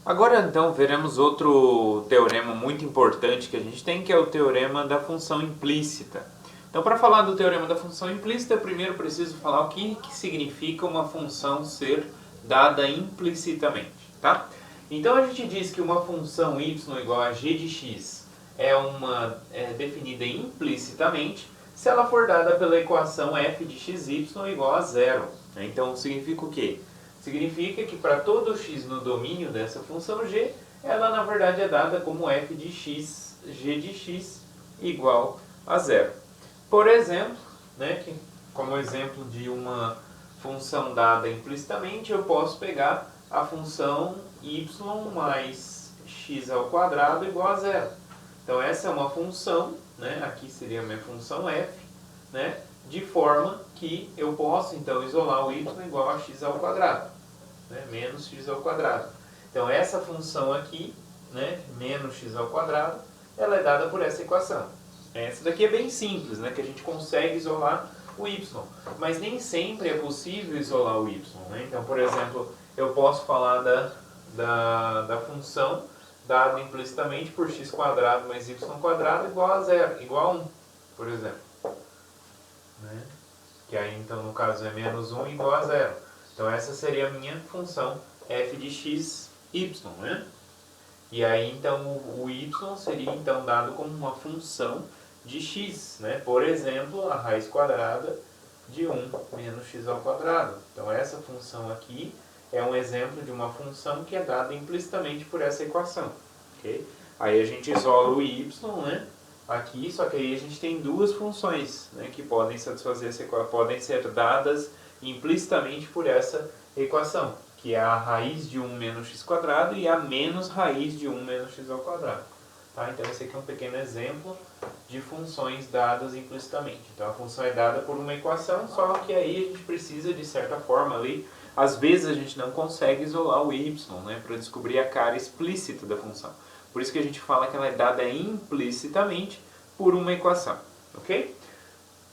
Agora então veremos outro teorema muito importante que a gente tem, que é o teorema da função implícita. Então, para falar do teorema da função implícita, eu primeiro preciso falar o que significa uma função ser dada implicitamente, tá? Então a gente diz que uma função y igual a g de x é definida implicitamente se ela for dada pela equação f de xy igual a zero. Então significa o quê? Significa que para todo x no domínio dessa função g, ela na verdade é dada como f de x, g de x igual a zero. Por exemplo, como exemplo de uma função dada implicitamente, eu posso pegar a função y mais x ao quadrado igual a zero. Então essa é uma função, aqui seria a minha função f, de forma que eu posso então isolar o y igual a x ao quadrado, menos x ao quadrado. Então essa função aqui, menos x ao quadrado, ela é dada por essa equação. Essa daqui é bem simples, que a gente consegue isolar o y, mas nem sempre é possível isolar o y. Então, por exemplo, eu posso falar da função dada implicitamente por x quadrado mais y quadrado igual a zero, igual a 1, por exemplo. Que aí, então, no caso, é menos 1 igual a zero. Então, essa seria a minha função f de x, y, E aí, então, o y seria, então, dado como uma função de x, Por exemplo, a raiz quadrada de 1 menos x ao quadrado. Então, essa função aqui é um exemplo de uma função que é dada implicitamente por essa equação, ok? Aí a gente isola o y, aqui, só que aí a gente tem duas funções, que podem satisfazer essa equação, podem ser dadas implicitamente por essa equação, que é a raiz de 1 menos x quadrado e a menos raiz de 1 menos x ao quadrado. Tá? Então esse aqui é um pequeno exemplo de funções dadas implicitamente. Então a função é dada por uma equação, só que aí a gente precisa de certa forma ali, às vezes a gente não consegue isolar o y, para descobrir a cara explícita da função. Por isso que a gente fala que ela é dada implicitamente por uma equação, ok?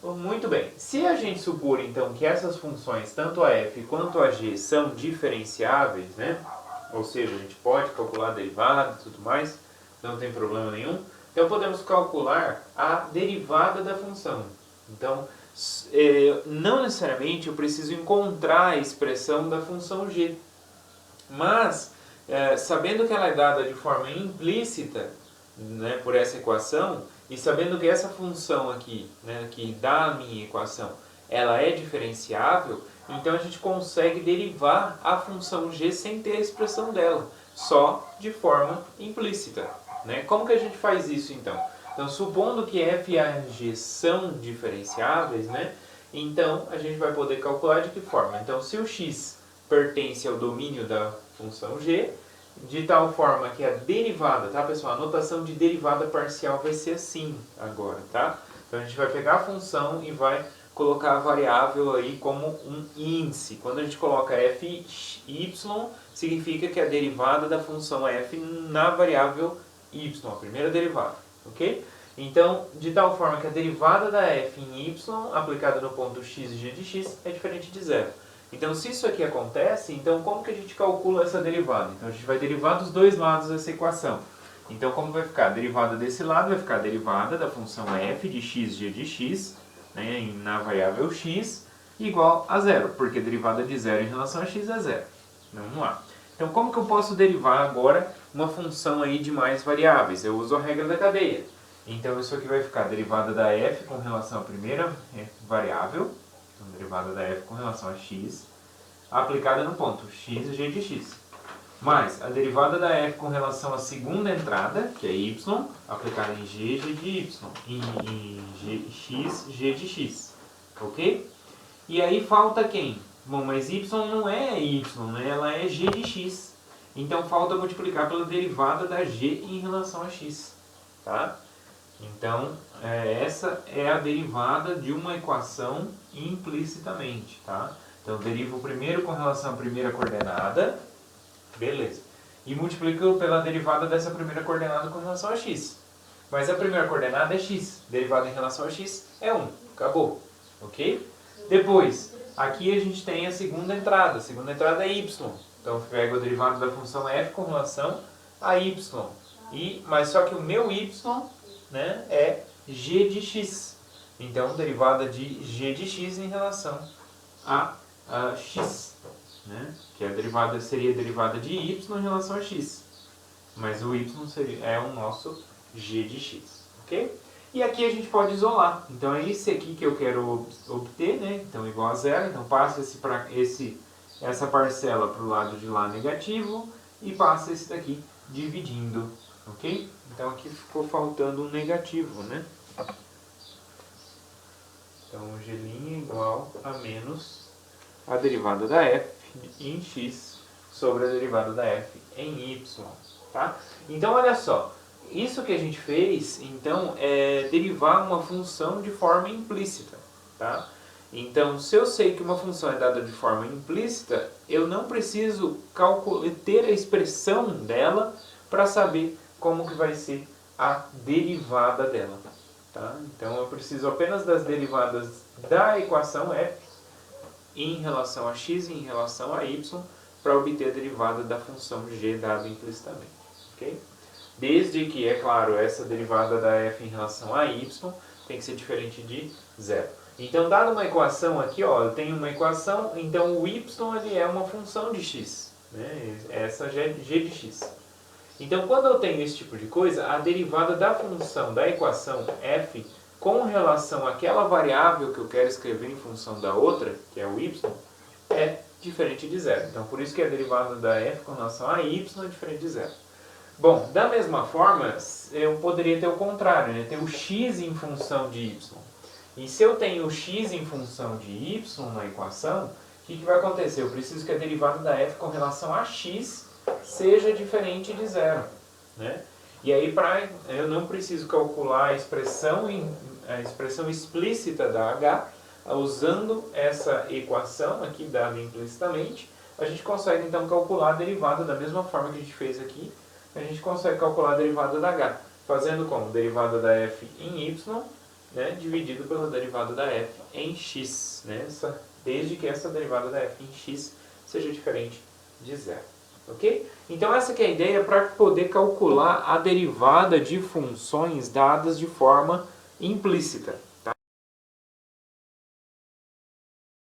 Muito bem. Se a gente supor então que essas funções, tanto a f quanto a g, são diferenciáveis, ou seja, a gente pode calcular a derivada e tudo mais, não tem problema nenhum, então podemos calcular a derivada da função. Então, não necessariamente eu preciso encontrar a expressão da função g, mas sabendo que ela é dada de forma implícita, por essa equação, e sabendo que essa função aqui, que dá a minha equação, ela é diferenciável, então a gente consegue derivar a função g sem ter a expressão dela, só de forma implícita. Como que a gente faz isso então? Então, supondo que f e a g são diferenciáveis, então a gente vai poder calcular de que forma? Então, se o x pertence ao domínio da função g, de tal forma que a derivada, tá pessoal? A notação de derivada parcial vai ser assim agora, tá? Então a gente vai pegar a função e vai colocar a variável aí como um índice. Quando a gente coloca fy, significa que a derivada da função f na variável y, a primeira derivada, ok? Então, de tal forma que a derivada da f em y, aplicada no ponto x e g de x, é diferente de zero. Então, se isso aqui acontece, então como que a gente calcula essa derivada? Então, a gente vai derivar dos dois lados dessa equação. Então, como vai ficar? A derivada desse lado vai ficar a derivada da função f de x, g de x, na variável x, igual a zero, porque a derivada de zero em relação a x é zero. Vamos lá. Então, como que eu posso derivar agora uma função aí de mais variáveis? Eu uso a regra da cadeia. Então, isso aqui vai ficar a derivada da f com relação à primeira variável, então, derivada da f com relação a x, aplicada no ponto x e g de x. Mais a derivada da f com relação à segunda entrada, que é y, aplicada em g, g de y, em x, g de x. Ok? E aí falta quem? Bom, mas y não é y, ela é g de x. Então falta multiplicar pela derivada da g em relação a x. Tá? Então, essa é a derivada de uma equação implicitamente, tá? Então, eu derivo primeiro com relação à primeira coordenada, beleza. E multiplico pela derivada dessa primeira coordenada com relação a x. Mas a primeira coordenada é x, derivada em relação a x é 1, acabou, ok? Depois, Aqui a gente tem a segunda entrada. A segunda entrada é y. Então eu pego o derivado da função f com relação a y. Mas só que o meu y, né, é g de x. Então derivada de g de x em relação a x. Né? Que seria a derivada de y em relação a x. Mas o y é o nosso g de x. Ok? E aqui a gente pode isolar. Então é esse aqui que eu quero obter, né? Então igual a zero. Então passa essa parcela para o lado de lá negativo e passa esse daqui dividindo. Ok? Então aqui ficou faltando um negativo, né? Então g' igual a menos a derivada da f em x sobre a derivada da f em y. Tá? Então olha só. Isso que a gente fez, então, é derivar uma função de forma implícita, tá? Então, se eu sei que uma função é dada de forma implícita, eu não preciso ter a expressão dela para saber como que vai ser a derivada dela, tá? Então, eu preciso apenas das derivadas da equação f em relação a x e em relação a y para obter a derivada da função g dada implicitamente, ok? Desde que, é claro, essa derivada da f em relação a y tem que ser diferente de zero. Então, dada uma equação aqui, ó, eu tenho uma equação, então o y ele é uma função de x. Né? Essa g de x. Então, quando eu tenho esse tipo de coisa, a derivada da função da equação f com relação àquela variável que eu quero escrever em função da outra, que é o y, é diferente de zero. Então, por isso que a derivada da f com relação a y é diferente de zero. Bom, da mesma forma, eu poderia ter o contrário, né? Ter o x em função de y. E se eu tenho o x em função de y na equação, o que vai acontecer? Eu preciso que a derivada da f com relação a x seja diferente de zero. Né? E aí, eu não preciso calcular a expressão explícita da h, usando essa equação aqui dada implicitamente, a gente consegue então calcular a derivada da mesma forma que a gente fez aqui. A gente consegue calcular a derivada da h, fazendo como? Derivada da f em y, né, dividido pela derivada da f em x, né, desde que essa derivada da f em x seja diferente de zero. Ok? Então essa que é a ideia para poder calcular a derivada de funções dadas de forma implícita.